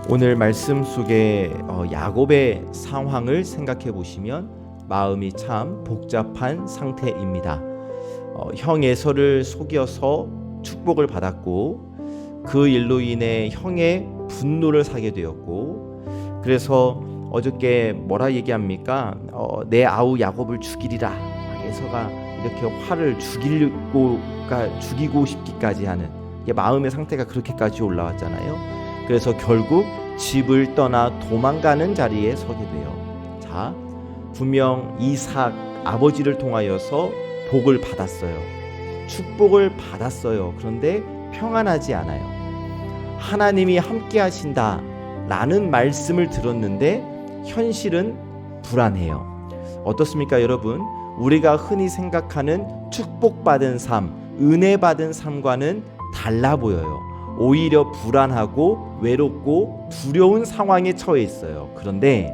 오늘 말씀 속에 야곱의 상황을 생각해 보시면 마음이 참 복잡한 상태입니다. 형 에서를 속여서 축복을 받았고 그 일로 인해 형의 분노를 사게 되었고, 그래서 어저께 뭐라 얘기합니까? 내 아우 야곱을 죽이리라. 에서가 이렇게 화를 죽이고 싶기까지 하는 마음의 상태가 그렇게까지 올라왔잖아요. 그래서 결국 집을 떠나 도망가는 자리에 서게 돼요. 자, 분명 이삭 아버지를 통하여서 복을 받았어요. 축복을 받았어요. 그런데 평안하지 않아요. 하나님이 함께 하신다 라는 말씀을 들었는데 현실은 불안해요. 어떻습니까, 여러분? 우리가 흔히 생각하는 축복받은 삶, 은혜받은 삶과는 달라 보여요. 오히려 불안하고 외롭고 두려운 상황에 처해 있어요. 그런데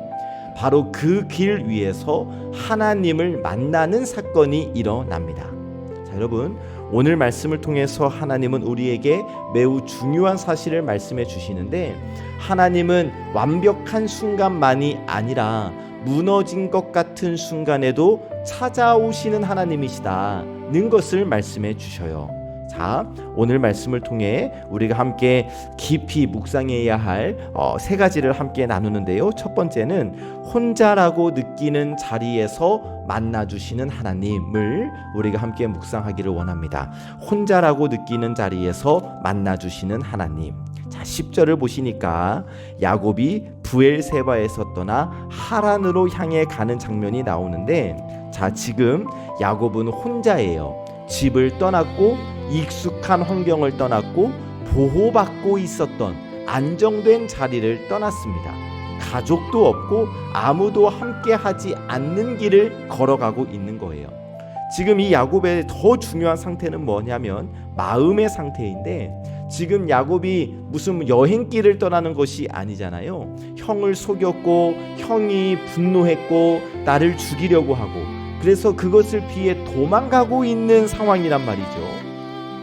바로 그 길 위에서 하나님을 만나는 사건이 일어납니다. 자, 여러분, 오늘 말씀을 통해서 하나님은 우리에게 매우 중요한 사실을 말씀해 주시는데, 하나님은 완벽한 순간만이 아니라 무너진 것 같은 순간에도 찾아오시는 하나님이시다는 것을 말씀해 주셔요. 자, 오늘 말씀을 통해 우리가 함께 깊이 묵상해야 할 세 가지를 함께 나누는데요. 첫 번째는 혼자라고 느끼는 자리에서 만나주시는 하나님을 우리가 함께 묵상하기를 원합니다. 혼자라고 느끼는 자리에서 만나주시는 하나님. 자, 10절을 보시니까 야곱이 브엘세바에서 떠나 하란으로 향해 가는 장면이 나오는데, 자, 지금 야곱은 혼자예요. 집을 떠났고 익숙한 환경을 떠났고 보호받고 있었던 안정된 자리를 떠났습니다. 가족도 없고 아무도 함께 하지 않는 길을 걸어가고 있는 거예요. 지금 이 야곱의 더 중요한 상태는 뭐냐면 마음의 상태인데, 지금 야곱이 무슨 여행길을 떠나는 것이 아니잖아요. 형을 속였고 형이 분노했고 나를 죽이려고 하고, 그래서 그것을 피해 도망가고 있는 상황이란 말이죠.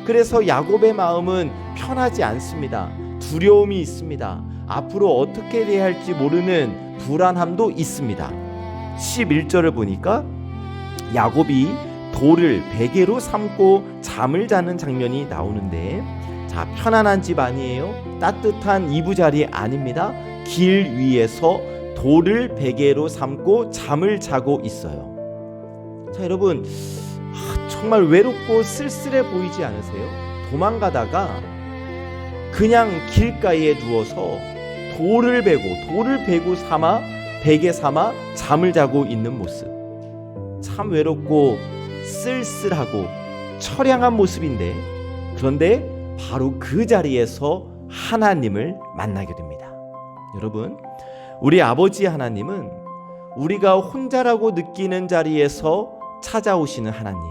그래서 야곱의 마음은 편하지 않습니다. 두려움이 있습니다. 앞으로 어떻게 해야 할지 모르는 불안함도 있습니다. 11절을 보니까 야곱이 돌을 베개로 삼고 잠을 자는 장면이 나오는데, 자, 편안한 집 아니에요. 따뜻한 이부자리 아닙니다. 길 위에서 돌을 베개로 삼고 잠을 자고 있어요. 자, 여러분, 정말 외롭고 쓸쓸해 보이지 않으세요? 도망가다가 그냥 길가에 누워서 돌을 베고 베개 삼아 잠을 자고 있는 모습, 참 외롭고 쓸쓸하고 처량한 모습인데, 그런데 바로 그 자리에서 하나님을 만나게 됩니다. 여러분, 우리 아버지 하나님은 우리가 혼자라고 느끼는 자리에서 찾아오시는 하나님,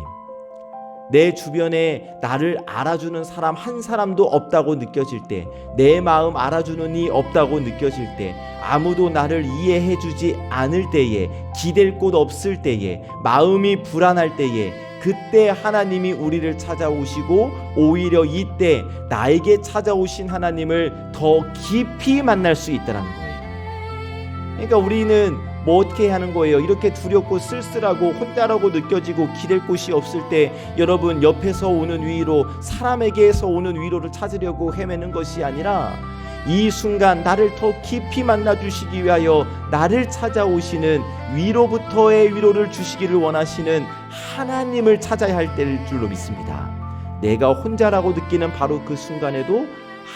내 주변에 나를 알아주는 사람 한 사람도 없다고 느껴질 때, 내 마음 알아주는 이 없다고 느껴질 때, 아무도 나를 이해해주지 않을 때에, 기댈 곳 없을 때에, 마음이 불안할 때에, 그때 하나님이 우리를 찾아오시고 오히려 이때 나에게 찾아오신 하나님을 더 깊이 만날 수 있다는 거예요. 그러니까 우리는 뭐 어떻게 하는 거예요? 이렇게 두렵고 쓸쓸하고 혼자라고 느껴지고 기댈 곳이 없을 때, 여러분, 옆에서 오는 위로, 사람에게서 오는 위로를 찾으려고 헤매는 것이 아니라 이 순간 나를 더 깊이 만나주시기 위하여 나를 찾아오시는, 위로부터의 위로를 주시기를 원하시는 하나님을 찾아야 할 때일 줄로 믿습니다. 내가 혼자라고 느끼는 바로 그 순간에도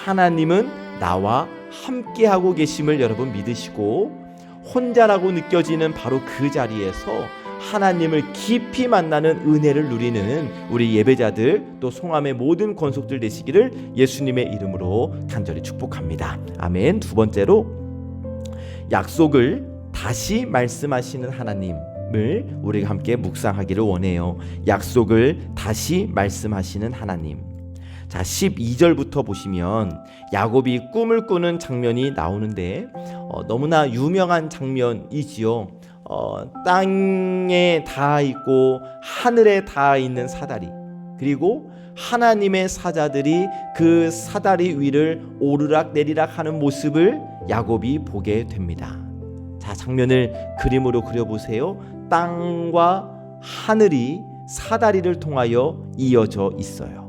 하나님은 나와 함께하고 계심을 여러분 믿으시고, 혼자라고 느껴지는 바로 그 자리에서 하나님을 깊이 만나는 은혜를 누리는 우리 예배자들, 또 송암의 모든 권속들 되시기를 예수님의 이름으로 간절히 축복합니다. 아멘. 두 번째로, 약속을 다시 말씀하시는 하나님을 우리가 함께 묵상하기를 원해요. 약속을 다시 말씀하시는 하나님. 자, 12절부터 보시면 야곱이 꿈을 꾸는 장면이 나오는데, 너무나 유명한 장면이지요. 땅에 닿아 있고 하늘에 닿아 있는 사다리, 그리고 하나님의 사자들이 그 사다리 위를 오르락 내리락 하는 모습을 야곱이 보게 됩니다. 자, 장면을 그림으로 그려보세요. 땅과 하늘이 사다리를 통하여 이어져 있어요.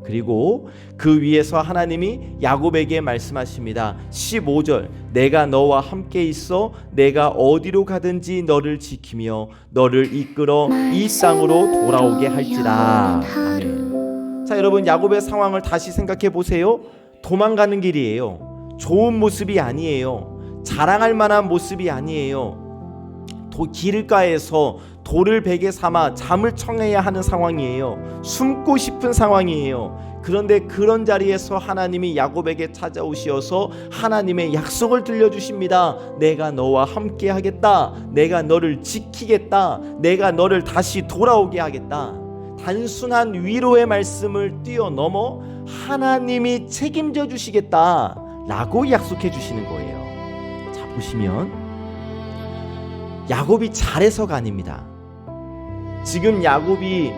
그리고 그 위에서 하나님이 야곱에게 말씀하십니다. 15절, 내가 너와 함께 있어 내가 어디로 가든지 너를 지키며 너를 이끌어 이 땅으로 돌아오게 할지라. 아멘. 자, 여러분, 야곱의 상황을 다시 생각해 보세요. 도망가는 길이에요. 좋은 모습이 아니에요. 자랑할 만한 모습이 아니에요. 길가에서 돌을 베개 삼아 잠을 청해야 하는 상황이에요. 숨고 싶은 상황이에요. 그런데 그런 자리에서 하나님이 야곱에게 찾아오셔서 하나님의 약속을 들려주십니다. 내가 너와 함께 하겠다. 내가 너를 지키겠다. 내가 너를 다시 돌아오게 하겠다. 단순한 위로의 말씀을 뛰어넘어 하나님이 책임져 주시겠다 라고 약속해 주시는 거예요. 자, 보시면 야곱이 잘해서가 아닙니다. 지금 야곱이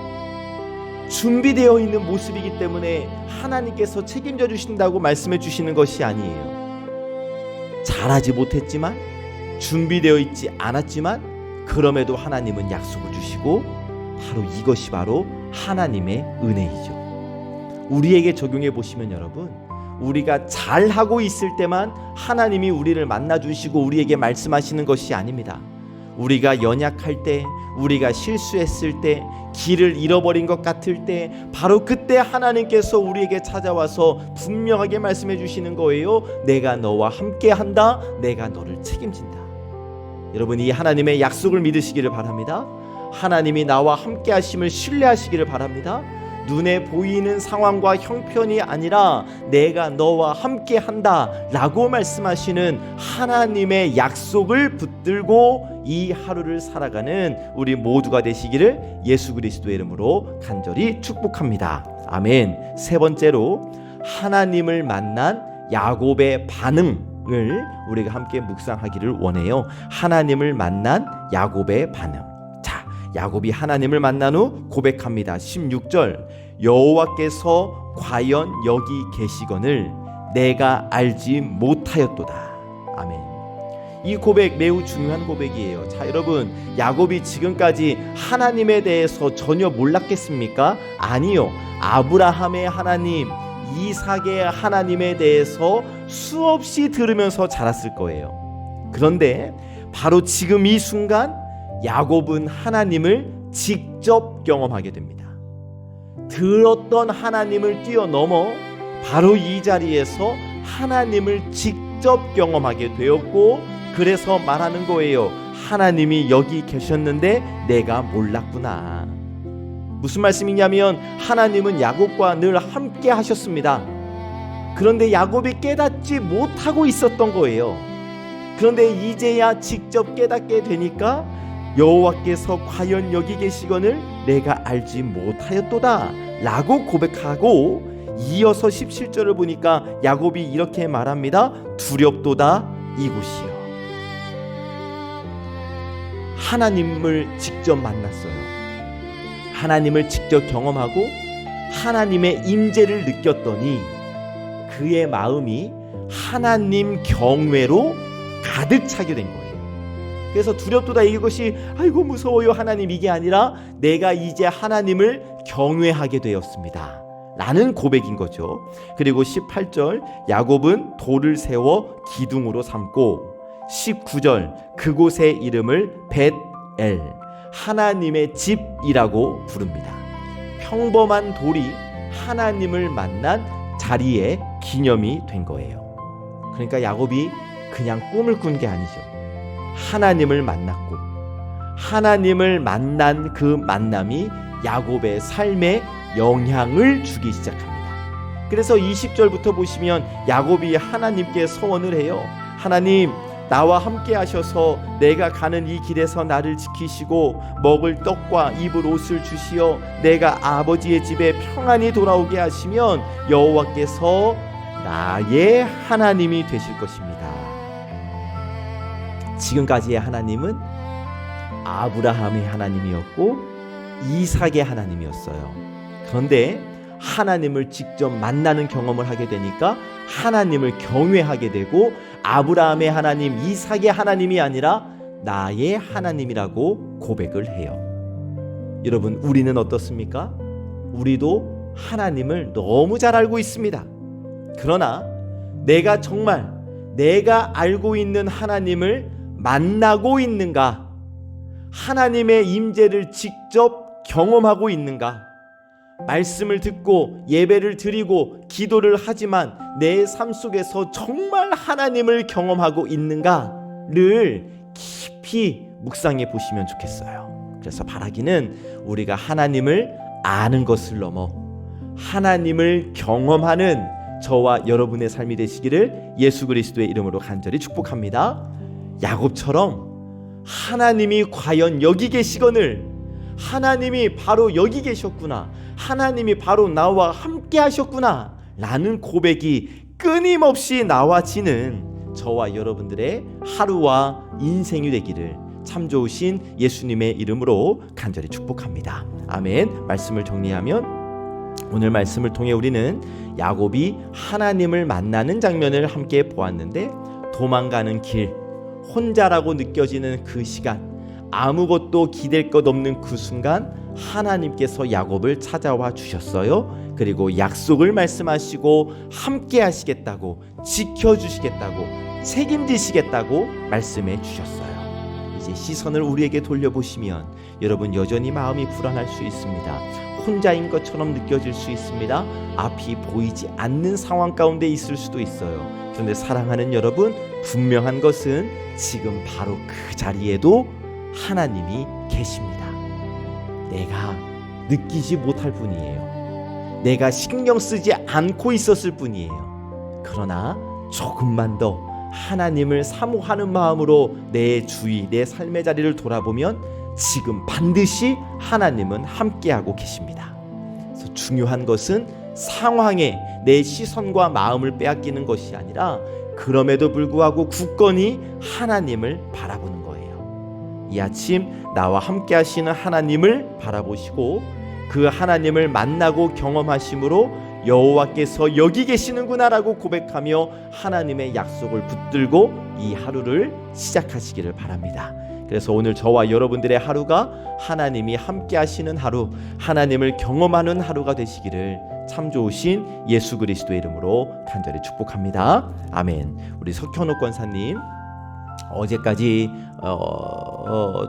준비되어 있는 모습이기 때문에 하나님께서 책임져 주신다고 말씀해 주시는 것이 아니에요. 잘하지 못했지만, 준비되어 있지 않았지만, 그럼에도 하나님은 약속을 주시고, 바로 이것이 바로 하나님의 은혜이죠. 우리에게 적용해 보시면 여러분, 우리가 잘하고 있을 때만 하나님이 우리를 만나주시고 우리에게 말씀하시는 것이 아닙니다. 우리가 연약할 때, 우리가 실수했을 때, 길을 잃어버린 것 같을 때, 바로 그때 하나님께서 우리에게 찾아와서 분명하게 말씀해 주시는 거예요. 내가 너와 함께 한다. 내가 너를 책임진다. 여러분, 이 하나님의 약속을 믿으시기를 바랍니다. 하나님이 나와 함께 하심을 신뢰하시기를 바랍니다. 눈에 보이는 상황과 형편이 아니라 내가 너와 함께 한다 라고 말씀하시는 하나님의 약속을 붙들고 이 하루를 살아가는 우리 모두가 되시기를 예수 그리스도의 이름으로 간절히 축복합니다. 아멘. 세 번째로, 하나님을 만난 야곱의 반응을 우리가 함께 묵상하기를 원해요. 하나님을 만난 야곱의 반응. 야곱이 하나님을 만난 후 고백합니다. 16절, 여호와께서 과연 여기 계시거늘 내가 알지 못하였도다. 아멘. 이 고백 매우 중요한 고백이에요. 자, 여러분, 야곱이 지금까지 하나님에 대해서 전혀 몰랐겠습니까? 아니요. 아브라함의 하나님, 이삭의 하나님에 대해서 수없이 들으면서 자랐을 거예요. 그런데 바로 지금 이 순간 야곱은 하나님을 직접 경험하게 됩니다. 들었던 하나님을 뛰어넘어 바로 이 자리에서 하나님을 직접 경험하게 되었고, 그래서 말하는 거예요. 하나님이 여기 계셨는데 내가 몰랐구나. 무슨 말씀이냐면 하나님은 야곱과 늘 함께 하셨습니다. 그런데 야곱이 깨닫지 못하고 있었던 거예요. 그런데 이제야 직접 깨닫게 되니까 여호와께서 과연 여기 계시거늘 내가 알지 못하였도다 라고 고백하고, 이어서 17절을 보니까 야곱이 이렇게 말합니다. 두렵도다 이곳이요. 하나님을 직접 만났어요. 하나님을 직접 경험하고 하나님의 임재를 느꼈더니 그의 마음이 하나님 경외로 가득 차게 된 거예요. 그래서 두렵도다 이것이 아이고 무서워요 하나님, 이게 아니라 내가 이제 하나님을 경외하게 되었습니다 라는 고백인 거죠. 그리고 18절, 야곱은 돌을 세워 기둥으로 삼고, 19절, 그곳의 이름을 벳엘, 하나님의 집이라고 부릅니다. 평범한 돌이 하나님을 만난 자리의 기념이 된 거예요. 그러니까 야곱이 그냥 꿈을 꾼 게 아니죠. 하나님을 만났고, 하나님을 만난 그 만남이 야곱의 삶에 영향을 주기 시작합니다. 그래서 20절부터 보시면 야곱이 하나님께 서원을 해요. 하나님, 나와 함께 하셔서 내가 가는 이 길에서 나를 지키시고 먹을 떡과 입을 옷을 주시어 내가 아버지의 집에 평안히 돌아오게 하시면 여호와께서 나의 하나님이 되실 것입니다. 지금까지의 하나님은 아브라함의 하나님이었고 이삭의 하나님이었어요. 그런데 하나님을 직접 만나는 경험을 하게 되니까 하나님을 경외하게 되고 아브라함의 하나님, 이삭의 하나님이 아니라 나의 하나님이라고 고백을 해요. 여러분, 우리는 어떻습니까? 우리도 하나님을 너무 잘 알고 있습니다. 그러나 내가 정말 내가 알고 있는 하나님을 만나고 있는가? 하나님의 임재를 직접 경험하고 있는가? 말씀을 듣고 예배를 드리고 기도를 하지만 내 삶 속에서 정말 하나님을 경험하고 있는가를 깊이 묵상해 보시면 좋겠어요. 그래서 바라기는 우리가 하나님을 아는 것을 넘어 하나님을 경험하는 저와 여러분의 삶이 되시기를 예수 그리스도의 이름으로 간절히 축복합니다. 야곱처럼 하나님이 과연 여기 계시거늘, 하나님이 바로 여기 계셨구나, 하나님이 바로 나와 함께 하셨구나 라는 고백이 끊임없이 나와지는 저와 여러분들의 하루와 인생이 되기를 참 좋으신 예수님의 이름으로 간절히 축복합니다. 아멘. 말씀을 정리하면 오늘 말씀을 통해 우리는 야곱이 하나님을 만나는 장면을 함께 보았는데, 도망가는 길, 혼자라고 느껴지는 그 시간, 아무것도 기댈 것 없는 그 순간 하나님께서 야곱을 찾아와 주셨어요. 그리고 약속을 말씀하시고 함께 하시겠다고, 지켜주시겠다고, 책임지시겠다고 말씀해 주셨어요. 이제 시선을 우리에게 돌려보시면 여러분, 여전히 마음이 불안할 수 있습니다. 혼자인 것처럼 느껴질 수 있습니다. 앞이 보이지 않는 상황 가운데 있을 수도 있어요. 그런데 사랑하는 여러분, 분명한 것은 지금 바로 그 자리에도 하나님이 계십니다. 내가 느끼지 못할 뿐이에요. 내가 신경 쓰지 않고 있었을 뿐이에요. 그러나 조금만 더 하나님을 사모하는 마음으로 내 주위, 내 삶의 자리를 돌아보면 지금 반드시 하나님은 함께하고 계십니다. 그래서 중요한 것은 상황에 내 시선과 마음을 빼앗기는 것이 아니라 그럼에도 불구하고 굳건히 하나님을 바라보는 거예요. 이 아침 나와 함께 하시는 하나님을 바라보시고 그 하나님을 만나고 경험하심으로 여호와께서 여기 계시는구나라고 고백하며 하나님의 약속을 붙들고 이 하루를 시작하시기를 바랍니다. 그래서 오늘 저와 여러분들의 하루가 하나님이 함께 하시는 하루, 하나님을 경험하는 하루가 되시기를 참 좋으신 예수 그리스도의 이름으로 간절히 축복합니다. 아멘. 우리 석현옥 권사님, 어제까지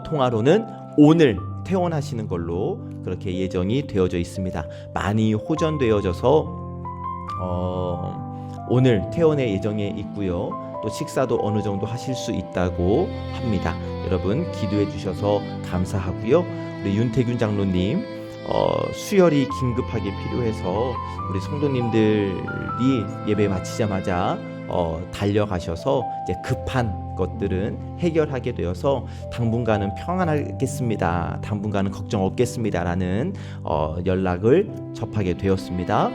통화로는 오늘 퇴원하시는 걸로 그렇게 예정이 되어져 있습니다. 많이 호전되어져서 오늘 퇴원의 예정에 있고요. 또 식사도 어느 정도 하실 수 있다고 합니다. 여러분 기도해 주셔서 감사하고요. 우리 윤태균 장로님, 수혈이 긴급하게 필요해서 우리 성도님들이 예배 마치자마자 달려가셔서 이제 급한 것들은 해결하게 되어서 당분간은 평안하겠습니다, 당분간은 걱정 없겠습니다 라는 연락을 접하게 되었습니다.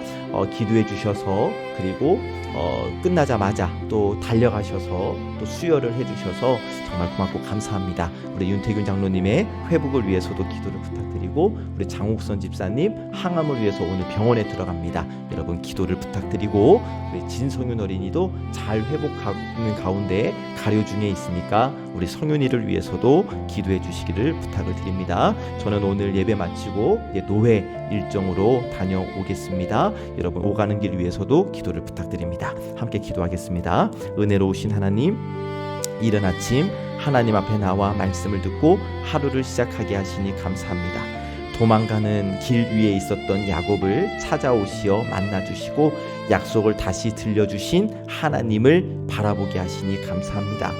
기도해 주셔서, 그리고 끝나자마자 또 달려가셔서 또 수혈을 해주셔서 정말 고맙고 감사합니다. 우리 윤태균 장로님의 회복을 위해서도 기도를 부탁드리고, 우리 장옥선 집사님 항암을 위해서 오늘 병원에 들어갑니다. 여러분 기도를 부탁드리고, 우리 진성윤 어린이도 잘 회복하는 가운데 가려 중에 있으니까 우리 성윤이를 위해서도 기도해 주시기를 부탁을 드립니다. 저는 오늘 예배 마치고 노회 일정으로 다녀오겠습니다. 여러분 오가는 길 위해서도 기도를 부탁드립니다. 함께 기도하겠습니다. 은혜로우신 하나님, 이른 아침 하나님 앞에 나와 말씀을 듣고 하루를 시작하게 하시니 감사합니다. 도망가는 길 위에 있었던 야곱을 찾아오시어 만나주시고 약속을 다시 들려주신 하나님을 바라보게 하시니 감사합니다.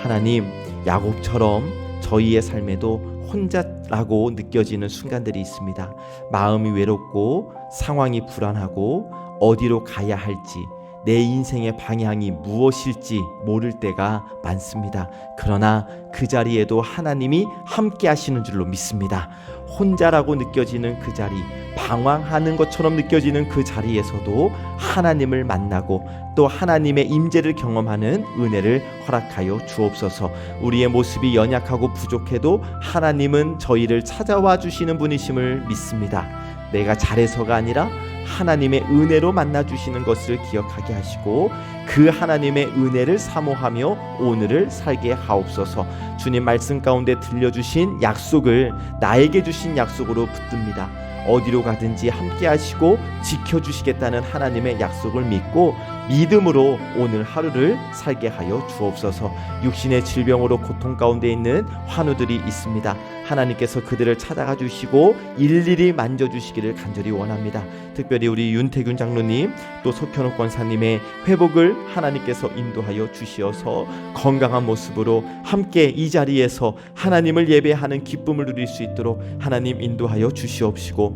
하나님, 야곱처럼 저희의 삶에도 혼자라고 느껴지는 순간들이 있습니다. 마음이 외롭고 상황이 불안하고 어디로 가야 할지, 내 인생의 방향이 무엇일지 모를 때가 많습니다. 그러나 그 자리에도 하나님이 함께 하시는 줄로 믿습니다. 혼자라고 느껴지는 그 자리, 방황하는 것처럼 느껴지는 그 자리에서도 하나님을 만나고 또 하나님의 임재를 경험하는 은혜를 허락하여 주옵소서. 우리의 모습이 연약하고 부족해도 하나님은 저희를 찾아와 주시는 분이심을 믿습니다. 내가 잘해서가 아니라 하나님의 은혜로 만나주시는 것을 기억하게 하시고 그 하나님의 은혜를 사모하며 오늘을 살게 하옵소서. 주님 말씀 가운데 들려주신 약속을 나에게 주신 약속으로 붙듭니다. 어디로 가든지 함께 하시고 지켜주시겠다는 하나님의 약속을 믿고 믿음으로 오늘 하루를 살게 하여 주옵소서. 육신의 질병으로 고통 가운데 있는 환우들이 있습니다. 하나님께서 그들을 찾아가 주시고 일일이 만져주시기를 간절히 원합니다. 특별히 우리 윤태균 장로님 또 석현옥 권사님의 회복을 하나님께서 인도하여 주시어서 건강한 모습으로 함께 이 자리에서 하나님을 예배하는 기쁨을 누릴 수 있도록 하나님 인도하여 주시옵시고,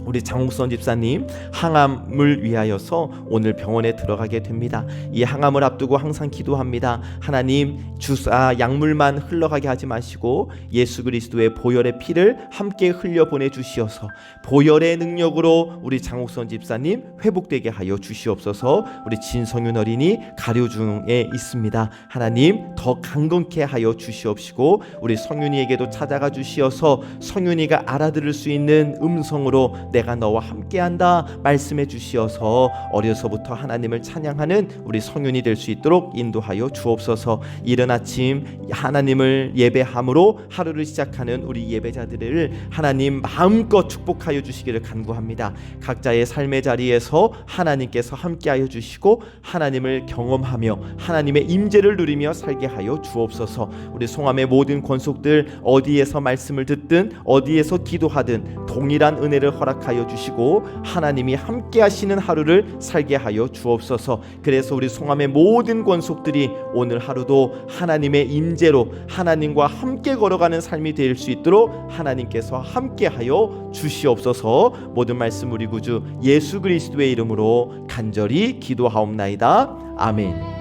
우리 장욱선 집사님 항암을 위하여서 오늘 병원에 들어가게 됩니다. 이 항암을 앞두고 항상 기도합니다. 하나님 주사 약물만 흘러가게 하지 마시고 예수 그리스도의 보혈의 피를 함께 흘려 보내 주시어서 보혈의 능력으로 우리 장욱선 집사님 회복되게 하여 주시옵소서. 우리 진성윤 어린이 가료 중에 있습니다. 하나님 더 강건케 하여 주시옵시고 우리 성윤이에게도 찾아가 주시어서 성윤이가 알아들을 수 있는 음성으로 내가 너와 함께한다 말씀해 주시어서 어려서부터 하나님을 찬양하는 우리 성윤이 될 수 있도록 인도하여 주옵소서. 이른 아침 하나님을 예배함으로 하루를 시작하는 우리 예배자들을 하나님 마음껏 축복하여 주시기를 간구합니다. 각자의 삶의 자리에서 하나님께서 함께하여 주시고 하나님을 경험하며 하나님의 임재를 누리며 살게 하여 주옵소서. 우리 송암의 모든 권속들 어디에서 말씀을 듣든 어디에서 기도하든 동일한 은혜를 허락하여 주시고 하나님이 함께 하시는 하루를 살게 하여 주옵소서. 그래서 우리 송암의 모든 권속들이 오늘 하루도 하나님의 임재로 하나님과 함께 걸어가는 삶이 될 수 있도록 하나님께서 함께 하여 주시옵소서. 모든 말씀 우리 구주 예수 그리스도의 이름으로 간절히 기도하옵나이다. 아멘.